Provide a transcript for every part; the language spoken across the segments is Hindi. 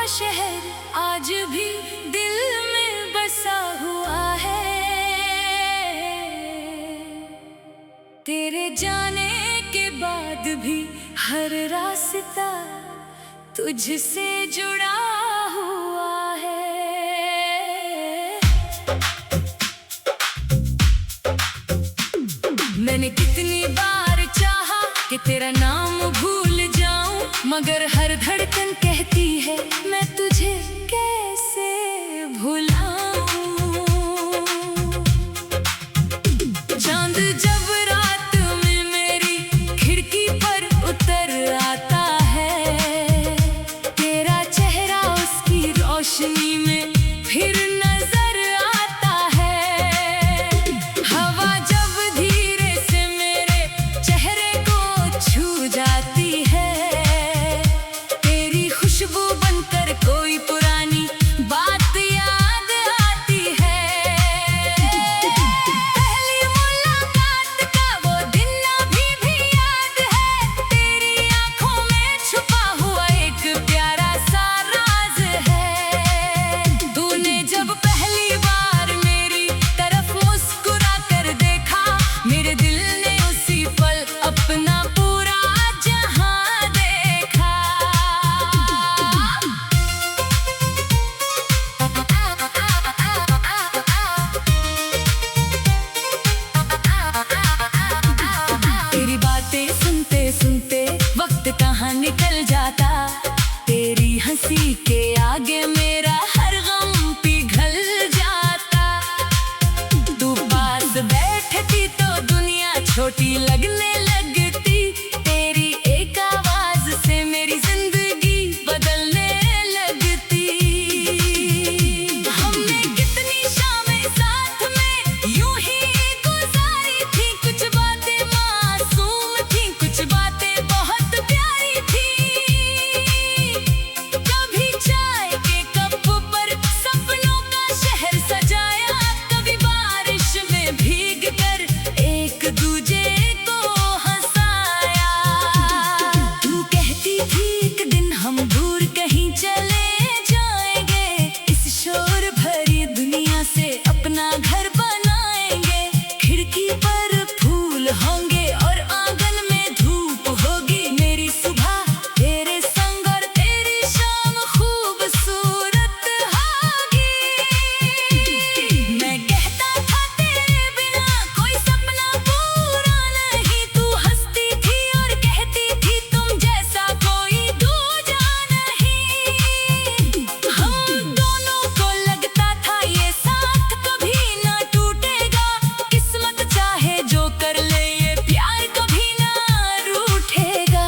शहर आज भी दिल में बसा हुआ है। तेरे जाने के बाद भी हर रास्ता तुझसे जुड़ा हुआ है। मैंने कितनी बार चाहा कि तेरा नाम भूल जाऊं, मगर हर धड़कन कहती है मैं तुझे कैसे भुलाऊं। चांद जब रात में मेरी खिड़की पर उतर आता है, तेरा चेहरा उसकी रोशनी में फिर नजर आता है। हवा जब धीरे से मेरे चेहरे को छू जाती है, तेरी खुशबू बनकर कोई पुरानी बात याद आती है। पहली मुलाकात का वो दिन अभी भी याद है, तेरी आंखों में छुपा हुआ एक प्यारा सा राज है। तूने जब पहली बार मेरी तरफ मुस्कुरा कर देखा, मेरे दिल ने उसी पल अपना पूरा जहां देखा। तेरी बातें सुनते सुनते वक्त कहाँ निकल जाता, तेरी हंसी के आगे मेरा हर गम पिघल जाता। तू पास बैठती तो दुनिया छोटी लगने लगती, तेरी एक आवाज से मेरी जिंदगी बदलने लगती। हमने कितनी शामें साथ में यूं ही गुजारी थी, कुछ बातें मासूम थी, कुछ बातें बहुत प्यारी थी। कभी चाय के कप पर सपनों का शहर सजाया, कभी बारिश में भीग कर एक दूजे को हंसाया। तू कहती थी एक दिन हम दूर कहीं चले जाएंगे, इस शोर भरी दुनिया से अपना घर बनाएंगे। खिड़की पर फूल होंगे और आंगन में धूप होगी, मेरी सुबह तेरे संग और तेरी शाम खूबसूरत होगी। मैं कहता था तेरे बिना कोई सपना पूरा नहीं, तू हंसती थी और कहती थी तुम जैसा कोई दूजा नहीं। हम दोनों को लगता था ये साथ कभी ना टूटेगा, किस्मत चाहे जो कर ले ये प्यार कभी ना रूठेगा।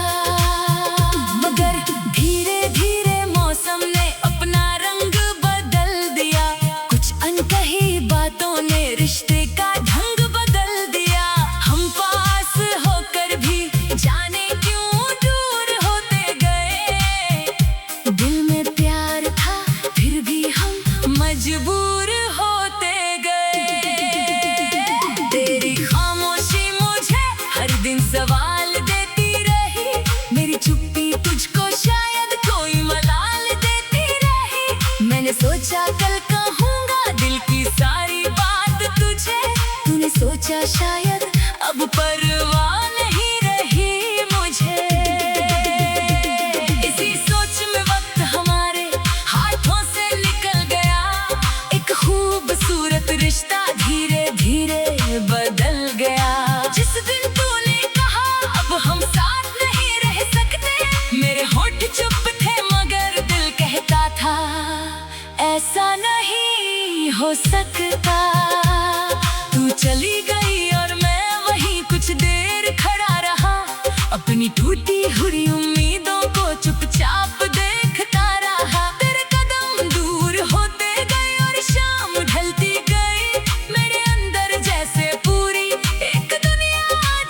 मगर धीरे धीरे मौसम ने अपना रंग बदल दिया, कुछ अनकही बातों ने रिश्ते का ढंग बदल दिया। हम पास होकर भी जाने क्यों दूर होते गए, दिल में प्यार था फिर भी हम मजबूर होते गए। तेरी खामोशी मुझे हर दिन सवाल देती रही, मेरी चुप्पी तुझको शायद कोई मलाल देती रही। मैंने सोचा कल कहूँगा दिल की सारी बात तुझे, तूने सोचा शायद अब परवाह नहीं रही मुझे। इसी सोच में वक्त हमारे हाथों से निकल गया, एक खूबसूरत रिश्ता धीरे धीरे बदल गया। जिस दिन तूने कहा अब हम साथ नहीं रह सकते, मेरे होठ चुप थे मगर दिल कहता था ऐसा नहीं हो सकता। तू चली गई और मैं वहीं कुछ देर खड़ा रहा, अपनी टूटी हुई उम्मीदों को चुपचाप देखता रहा। तेरे कदम दूर होते गए और शाम ढलती गई, मेरे अंदर जैसे पूरी एक दुनिया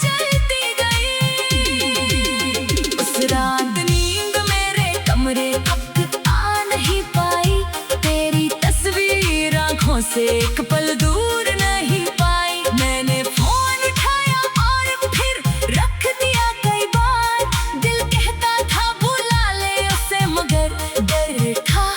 जलती गई। उस रात नींद मेरे कमरे तक आ नहीं पाई, तेरी तस्वीर आंखों से एक पल दूर नहीं पाई। मैंने फोन उठाया और फिर रख दिया कई बार, दिल कहता था बुला ले उसे मगर डर था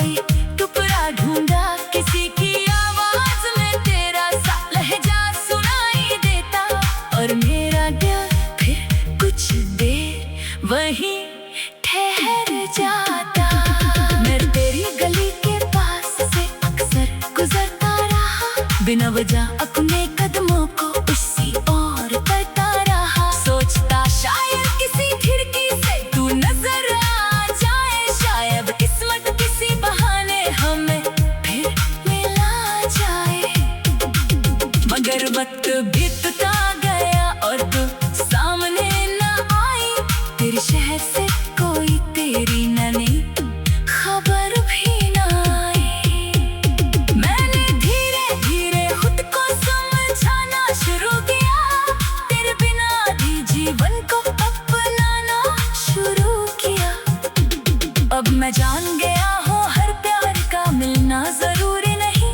कोई टुकड़ा ढूंढा, किसी की आवाज में तेरा सा लहजा सुनाई देता, और मेरा दिल फिर कुछ देर वहीं ठहर जाता। मैं तेरी गली के पास से अक्सर गुजरता रहा, बिना वजह अपने कदमों को उसी ओर करता रहा। सोचता शायद किसी खिड़की से तू नजर आ जाए, शायद किस्मत किसी बहाने हमें फिर मिला जाए। मगर वक्त बीतता गया और तू सामने न आई, तेरे शहर से कोई तेरी नई खबर भी न आई। मैंने धीरे धीरे खुद को समझाना शुरू किया, तेरे बिना भी जीवन को अपनाना शुरू किया। अब मैं जान गया हूँ हर प्यार का मिलना जरूरी नहीं,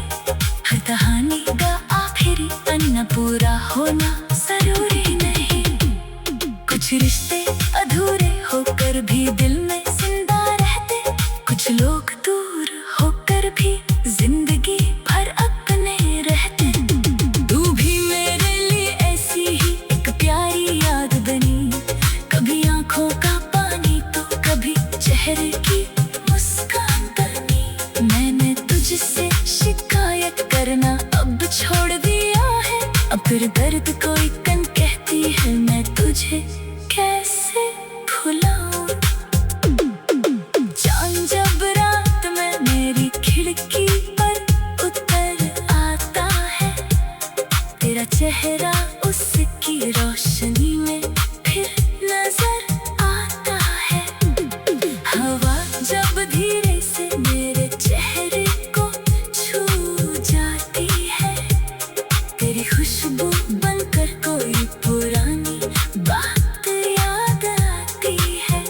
हर कहानी का आखिरी अन्ना पूरा होना जरूरी नहीं। कुछ रिश्ते अधूरे होकर भी दिल में जिंदा रहते, कुछ लोग दूर होकर भी जिंदगी भर अपने रहते। तू भी मेरे लिए ऐसी ही एक प्यारी याद बनी, कभी आंखों का पानी तो कभी चेहरे की मुस्कान बनी। मैंने तुझसे शिकायत करना अब छोड़ दिया है, अब फिर दर्द कोई कन कहती है मैं तुझे कैसे भुलाऊं। चांद जब रात में मेरी खिड़की पर उतर आता है, तेरा चेहरा उसकी रोशनी में फिर नजर आता है। हवा जब धीरे से मेरे चेहरे को छू जाती है, तेरी खुशबू बनकर कोई पुरानी बात याद आती है।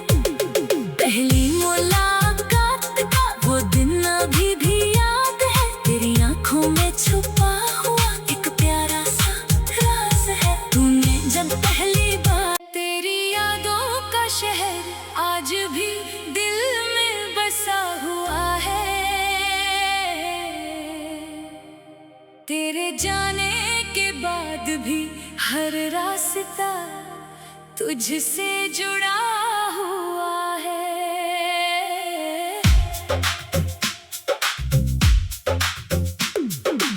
पहली मुलाकात का वो दिन अभी भी याद है, तेरी आंखों में छुपा हुआ एक प्यारा सा राज है। तूने जब पहली बार, तेरी यादों का शहर आज भी दिल में बसा हुआ है। तेरे जाने के बाद भी हर रास्ता तुझसे जुड़ा हुआ है।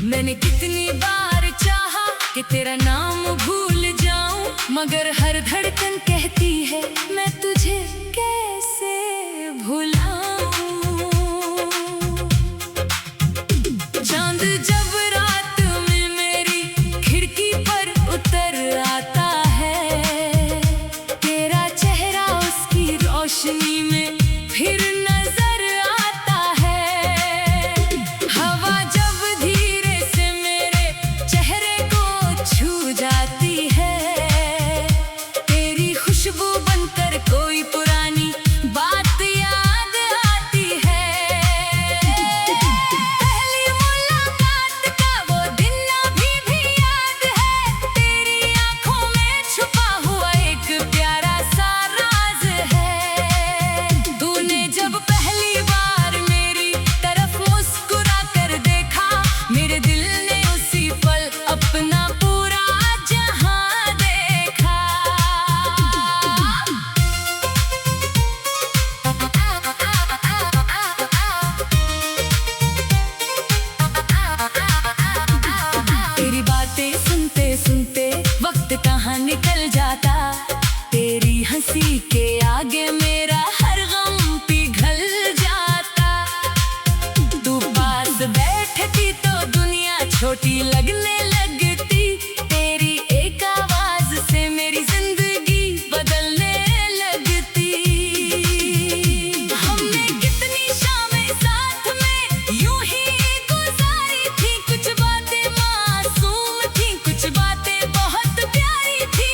मैंने कितनी बार चाहा कि तेरा नाम भूल जाऊं, मगर हर धड़कन कहती है मैं तुझे कैसे भुलाऊं। चांद जब रात में मेरी खिड़की पर उतर आता है, तेरा चेहरा उसकी रोशनी में फिर नजर आता है। हवा जब धीरे से मेरे चेहरे को छू जाती है, तेरी खुशबू बनकर कोई पुरानी बात याद आती है। पहली मुलाकात का वो दिन अभी भी याद है, तेरी आंखों में छुपा हुआ एक प्यारा सा राज है। तूने जब पहली बार मेरी तरफ मुस्कुरा कर देखा, मेरे दिल ने उसी पल अपना पूरा जहां देखा। तेरी बातें सुनते सुनते वक्त कहाँ निकल जाता, तेरी हंसी के आगे मेरा हर गम पिघल जाता। तू पास बैठती तो दुनिया छोटी लगने लगती, तेरी एक आवाज से मेरी जिंदगी बदलने लगती। हमने कितनी शामें साथ में यूं ही गुजारी थी, कुछ बातें मासूम थी, कुछ बातें बहुत प्यारी थी।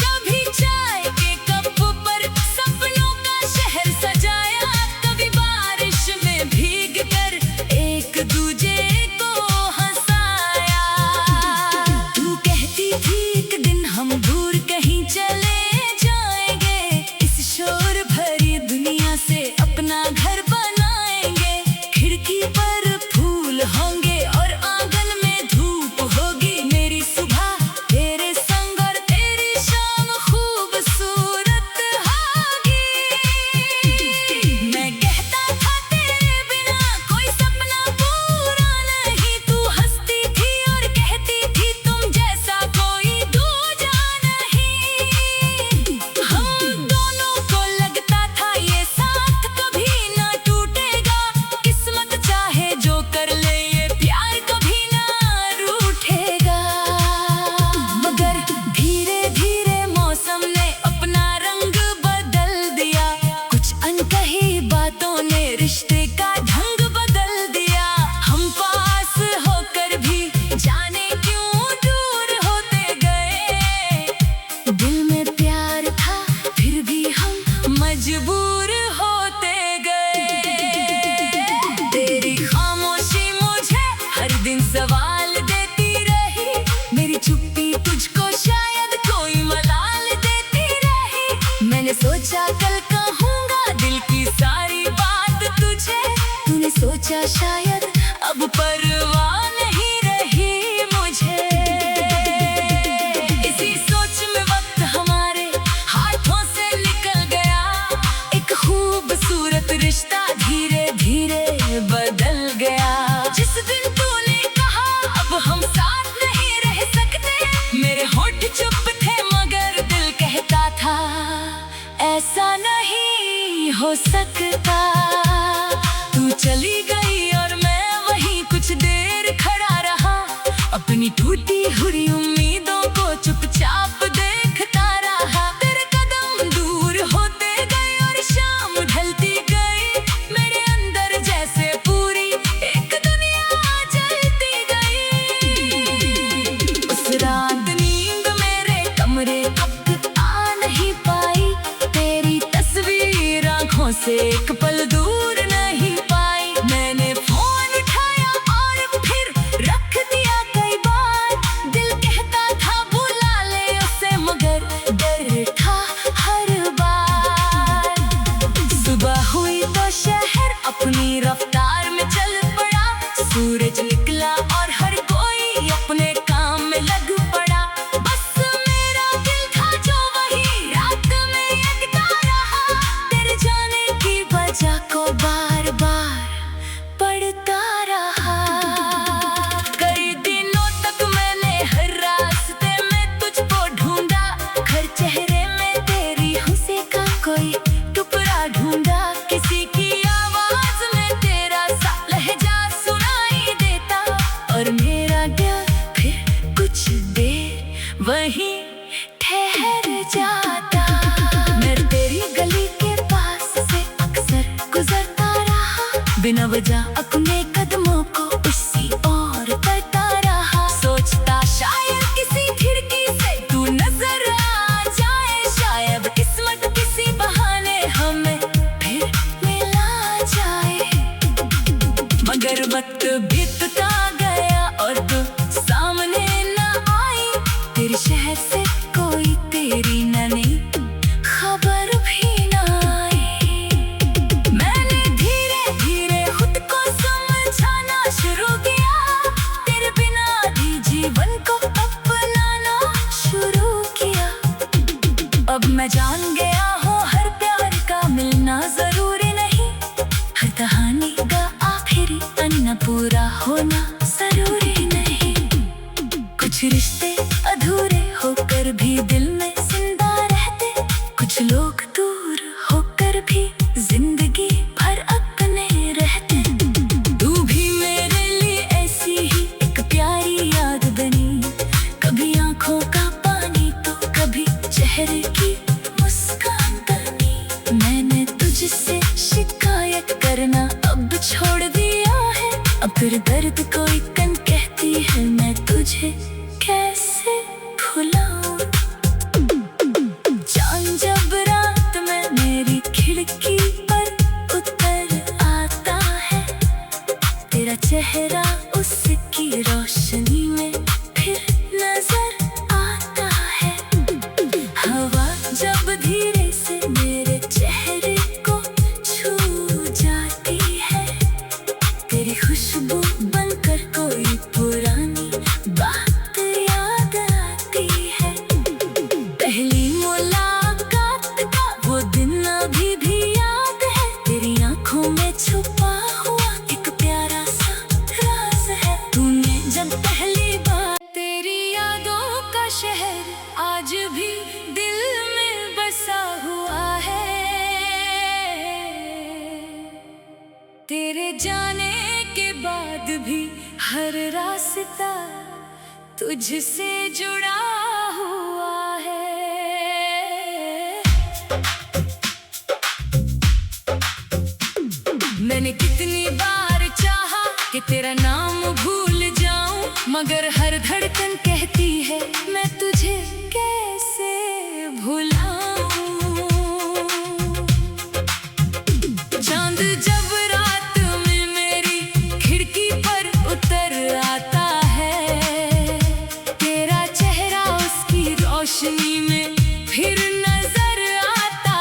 कभी चाय के कप पर सपनों का शहर सजाया, कभी बारिश में भीग कर एक दूजे को सोचा कल कहूँगा दिल की सारी बात तुझे। तूने सोचा शायद अब परवाह नहीं रही मुझे। इसी सोच में वक्त हमारे हाथों से निकल गया। एक खूबसूरत रिश्ता धीरे धीरे बदल गया। जिस दिन तूने कहा अब हम साथ नहीं रह सकते, मेरे होठ चुप थे मगर दिल कहता था ऐसा नहीं हो सकता। तू चली गई और मैं वहीं कुछ देर खड़ा रहा, अपनी टूटी हुई उम्मीदों को चुपचाप देखता रहा। तेरे कदम दूर होते गए और शाम ढलती गई, मेरे अंदर जैसे पूरी एक दुनिया जलती गई। उस रात नींद मेरे कमरे अब आ नहीं पाई, तेरी तस्वीर आंखों से एक पल दूर नहीं पाई। मैंने फोन उठाया और फिर रख दिया कई बार, दिल कहता था बुला ले उसे मगर डर था हर बार। सुबह हुई तो शहर अपनी रफ्तार में चल पड़ा, सूरज निकला और हर कोई अपने काम में लग पड़ा। बस मेरा दिल था जो वही रात में यकता रहा, तेरे जाने की वजह को बार बार पढ़ता रहा। कई दिनों तक मैंने हर रास्ते में तुझको ढूंढा, हर चेहरे में तेरी हंसी का कोई टुकड़ा ढूंढा। किसी की आवाज में तेरा सा लहजा सुनाई देता और मेरा दिल फिर कुछ देर वहीं ठहर जाता। मैं तेरी गली के पास से अक्सर गुजरता रहा, बिना वजह अपने कदमों को उसी ओर करता रहा। सोचता शायद किसी खिड़की से तू नजर आ जाए, शायद किस्मत किसी बहाने हमें फिर मिला जाए। मगर वक्त बीतता गया और तू सामने न आई, तेरे शहर से कोई तेरी नई खबर भी न आई। मैंने धीरे धीरे खुद को समझाना शुरू किया, तेरे बिना भी जीवन को अपनाना शुरू किया। अब मैं जान गया हूँ हर प्यार का मिलना जरूरी नहीं, हर कहानी का आखिरी अन्ना पूरा होना जरूरी नहीं। कुछ रिश्ते अधूरे होकर भी दिल में जिंदा रहते, कुछ लोग दूर होकर भी जिंदगी भर अपने रहते। तू भी मेरे लिए ऐसी ही एक प्यारी याद बनी, कभी आंखों का पानी तो कभी चेहरे की मुस्कान बनी। मैंने तुझसे शिकायत करना अब छोड़ दिया है, अब फिर दर्द कोई कन कहती है मैं तुझे कैसे भुलाऊं। चांद जब रात में मेरी खिड़की पर उतर आता है, तेरा चेहरा उसकी रोशनी में फिर नजर आता है। हवा जब धीरे से मेरे चेहरे को छू जाती है, तेरी खुशबू बनकर कोई पुरानी बात याद आती है। पहली मुलाकात का वो दिन अभी भी याद है, तेरी आंखों में छुपा हुआ एक प्यारा सा राज है। तूने जब पहली बार तेरी यादों का शहर आज भी दिल में बसा हुआ है। तेरे जाने के बाद भी हर रास्ता तुझसे जुड़ा हुआ है। मैंने कितनी बार चाहा कि तेरा नाम भूल जाऊं, मगर हर धड़कन कहती है मैं तुझे कैसे भुलाऊं। चांद जब रात में मेरी खिड़की पर उतर आता है, तेरा चेहरा उसकी रोशनी में फिर नजर आता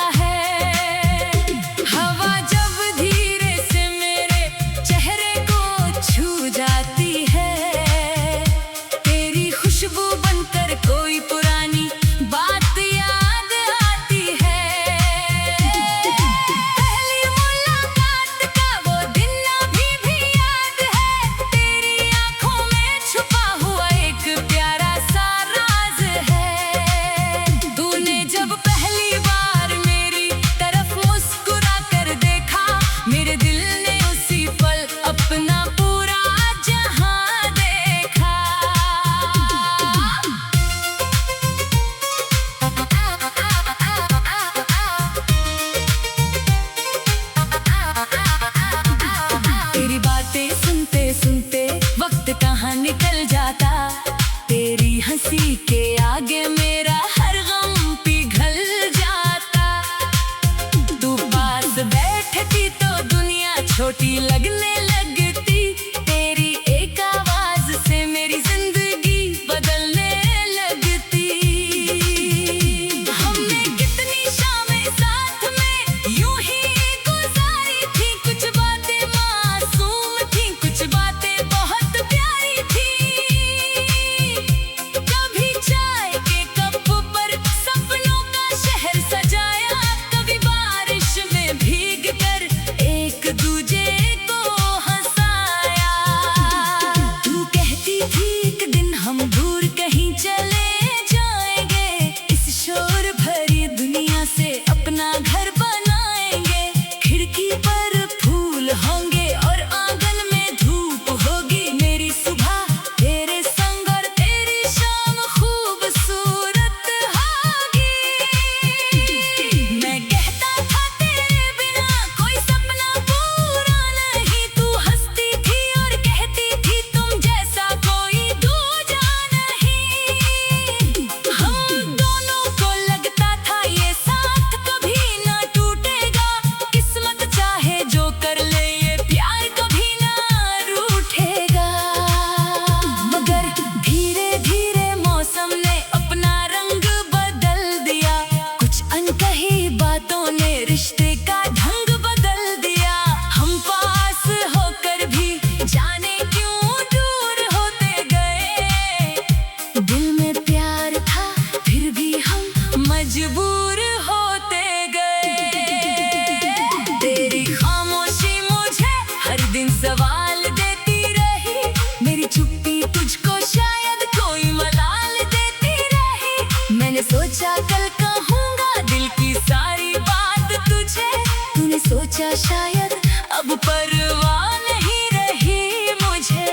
कहती तो दुनिया छोटी लगने लगती, तेरी एक आवाज से मेरी जिंदगी बदलने लगती। हमने कितनी शामें साथ में यूं ही गुजारी थी, कुछ बातें मासूम थी, कुछ बातें बहुत प्यारी थी। कभी चाय के कप पर सपनों का शहर सजाया, कभी बारिश में भीग कर एक दूजे को हंसाया। तू कहती थी एक दिन हम दूर कहीं चले जाएंगे, इस शोर भरी दुनिया से अपना घर बनाएंगे। खिड़की पर फूल होंगे और आंगन में धूप होगी, मेरी सुबह तेरे संग और तेरी शाम खूबसूरत होगी। मैं कहता था तेरे बिना कोई सपना पूरा नहीं, तू हंसती थी और कहती थी तुम जैसा कोई दूजा नहीं। हम दोनों को लगता था ये साथ कभी ना टूटेगा, किस्मत चाहे जो कर ले ये प्यार कभी ना रूठेगा। मगर धीरे धीरे मौसम ने अपना रंग बदल दिया, कुछ अनकही बातों ने रिश्ते का ढंग बदल दिया। हम पास होकर भी जाने क्यों दूर होते गए, दिल में प्यार था फिर भी हम मजबूर होते गए। तेरी खामोशी मुझे हर दिन सवाल देती रही, मेरी चुप्पी तुझको शायद कोई मलाल देती रही। मैंने सोचा कल कहूँगा दिल की सारी बात तुझे, तूने सोचा शायद अब परवाह नहीं रही मुझे।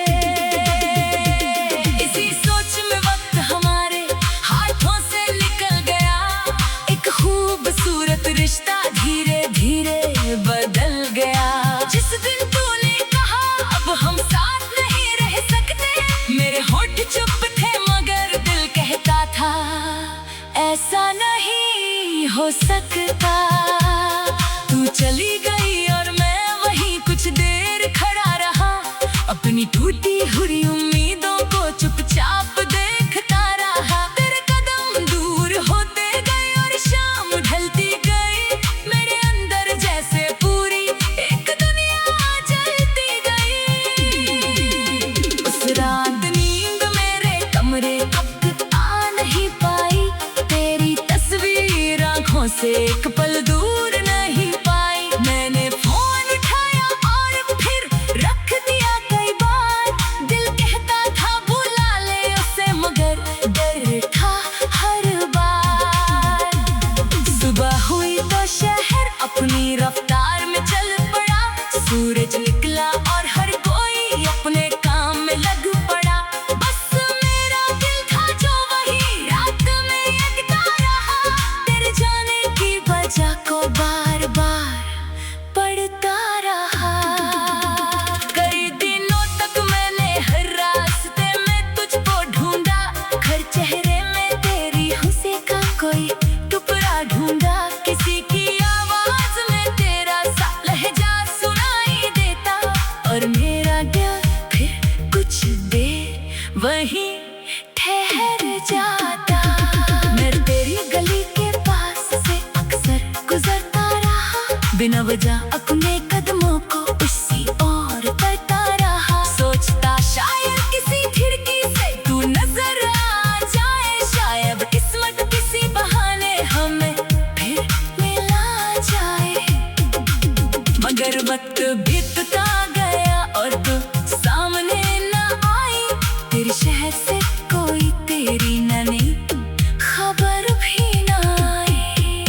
इसी सोच में वक्त हमारे हाथों से निकल गया, एक खूबसूरत रिश्ता धीरे धीरे बदल गया। जिस दिन तूने कहा अब हम साथ नहीं रह सकते, मेरे होठ चुप थे मगर दिल कहता था ऐसा नहीं हो सकता। तू चली गई और मैं वहीं कुछ देर खड़ा रहा, अपनी टूटी हुई उम्मीदों को चुपचाप देखता रहा। तेरे कदम दूर होते गए और शाम ढलती गई, मेरे अंदर जैसे पूरी एक दुनिया जलती गई। उस रात नींद मेरे कमरे अब आ नहीं पाई, तेरी तस्वीर आंखों से एक पल दूर नहीं पाई। मैंने फोन उठाया और फिर रख दिया कई बार, दिल कहता था बुला ले उसे मगर डर था हर बार। सुबह हुई तो शहर अपनी रफ्तार में चल पड़ा, सूरज निकला और हर कोई अपने काम में लग पड़ा। बस मेरा दिल था जो वही रात में यकता रहा, तेरे जाने की वजह को बार बार पढ़ता रहा। कई दिनों तक मैंने हर रास्ते में तुझको ढूंढा, हर चेहरे में तेरी हंसी का कोई टुकड़ा ढूंढा। किसी की आवाज में तेरा सा लहजा सुनाई देता और मेरा दिल फिर कुछ देर वहीं ठहर जाता। मैं तेरी गली के पास से अक्सर गुजरता रहा, बिना वजह अपने कदमों को उसी ओर करता रहा। सोचता शायद किसी खिड़की से तू नजर आ जाए, शायद किस्मत किसी बहाने हमें फिर मिला जाए। मगर वक्त बीतता गया और तू सामने न आई, तेरे शहर से कोई तेरी नई खबर भी न आई।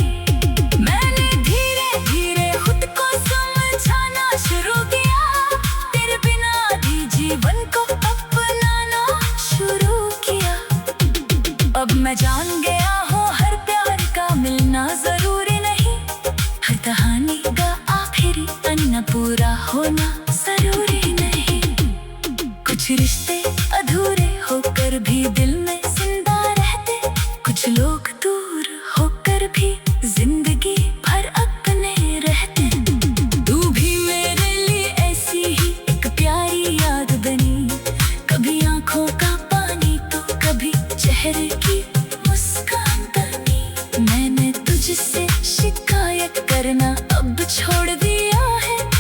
मैंने धीरे धीरे खुद को समझाना शुरू किया, तेरे बिना भी जीवन को अपनाना शुरू किया। अब मैं जान गया हूँ हर प्यार का मिलना जरूरी नहीं, हर कहानी का आखिरी अन्ना पूरा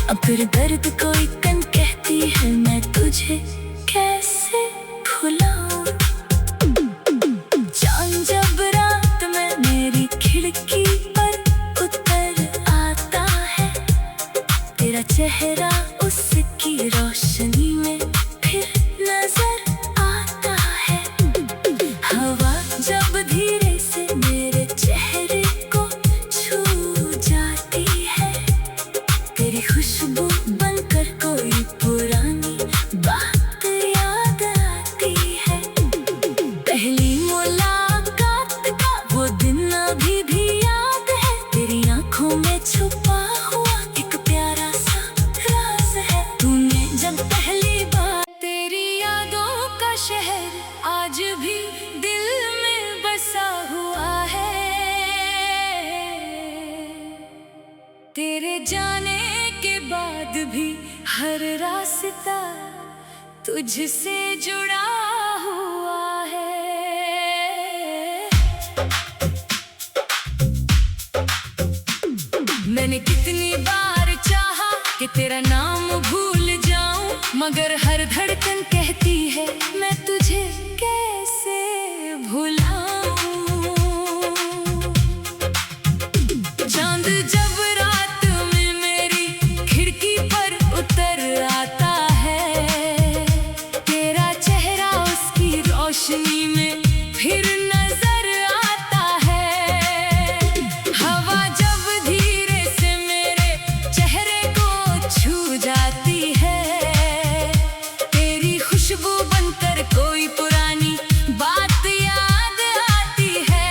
अब फिर दर्द कोई कन कहती है मैं तुझे कैसे भुलाऊं। चांद जब रात में मेरी खिड़की पर उतर आता है, तेरा चेहरा उसकी रोशनी में फिर नजर आता है। हवा जब धीरे से मेरे चेहरे को छू जाती है, तेरी खुशबू बनकर कोई पुरानी बात याद आती है। पहली मुलाकात का वो दिन अभी भी याद है, तेरी आंखों में छुपा हुआ एक प्यारा सा राज है। तूने जब पहली बार, तेरी यादों का शहर आज भी दिल में बसा हुआ है। तेरे जाने के बाद भी हर रास्ता तुझसे जुड़ा हुआ है। मैंने कितनी बार चाहा कि तेरा नाम भूल जाऊं, मगर हर धड़कन कहती है मैं तुझे कैसे भुलाऊं। चांद जब रात में मेरी खिड़की पर उतर आता है, तेरा चेहरा उसकी रोशनी में फिर नजर आता है। हवा जब धीरे से मेरे चेहरे को छू जाती है, तेरी खुशबू बनकर कोई पुरानी बात याद आती है।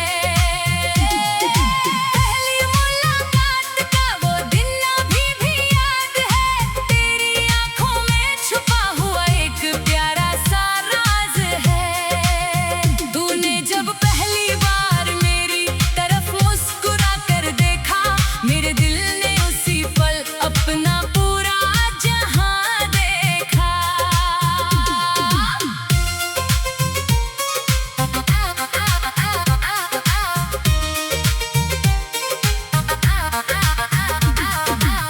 पहली मुलाकात का वो दिन अभी भी याद है, तेरी आंखों में छुपा हुआ एक प्यारा सा राज है। तूने जब पहली बार मेरी तरफ मुस्कुरा कर देखा, मेरे दिल ने उसी पल अपना पूरा जहां देखा।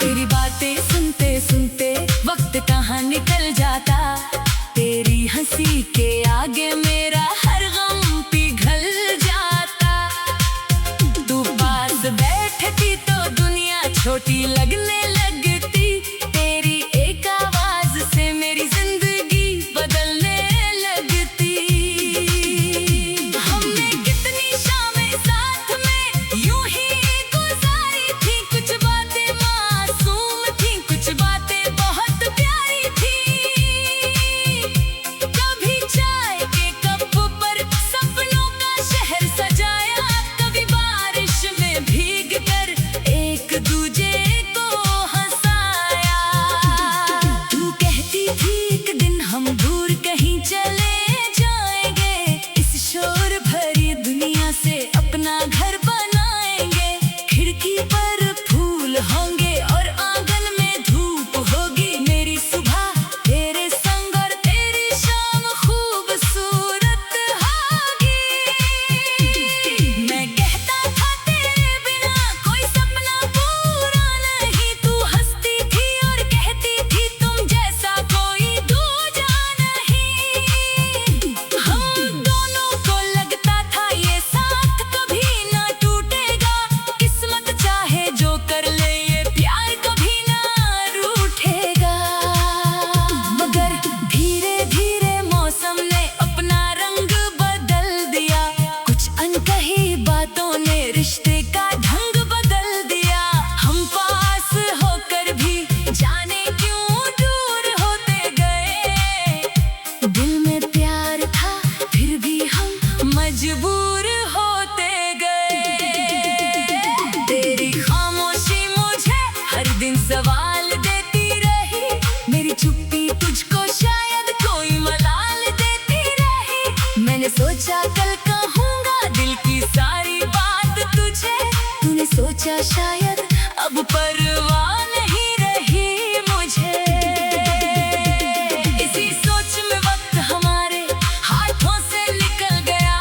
तेरी बातें सुनते सुनते वक्त कहाँ निकल जाता, तेरी हंसी के आगे मेरा हर गम पिघल जाता। तू पास बैठती तो दुनिया छोटी लगने लगती, तेरी एक आवाज से मेरी जिंदगी बदलने लगती। हमने कितनी शामें साथ में यूं ही गुजारी थी, कुछ बातें मासूम थी, कुछ बातें बहुत प्यारी थी। कभी चाय के कप पर सपनों का शहर सजाया, कभी बारिश में भीग कर एक दूजे को हंसाया। तू कहती थी एक दिन हम दूर कहीं चले जाएंगे, इस शोर भरी दुनिया से अपना घर बनाएंगे। खिड़की पर फूल होंगे और आंगन में धूप होगी, मेरी सुबह तेरे संग और तेरी शाम खूबसूरत होगी। मैं कहता था तेरे बिना कोई सपना पूरा नहीं, तू हंसती थी और कहती थी तुम जैसा कोई दूजा नहीं। हम दोनों को लगता था ये साथ कभी ना टूटेगा, किस्मत चाहे जो कर ले ये प्यार कभी ना रूठेगा। मगर धीरे धीरे मौसम ने अपना रंग बदल दिया, कुछ अनकही बातों ने रिश्ते का ढंग बदल दिया। हम पास होकर भी जाने क्यों दूर होते गए, दिल में प्यार था फिर भी हम मजबूर होते गए। तेरी खामोशी मुझे हर दिन सवाल देती रही, मेरी चुप्पी तुझको शायद कोई मलाल देती रही। मैंने सोचा कल कहूँगा दिल की सारी बात तुझे, तूने सोचा शायद अब परवाह नहीं रही मुझे। इसी सोच में वक्त हमारे हाथों से निकल गया,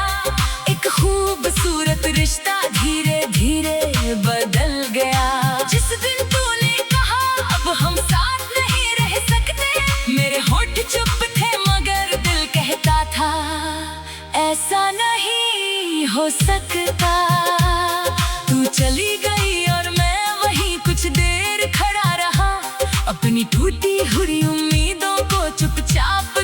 एक खूबसूरत रिश्ता धीरे धीरे बदल गया। जिस दिन तूने कहा अब हम साथ हो सकता। तू चली गई और मैं वहीं कुछ देर खड़ा रहा, अपनी टूटी हुई उम्मीदों को चुपचाप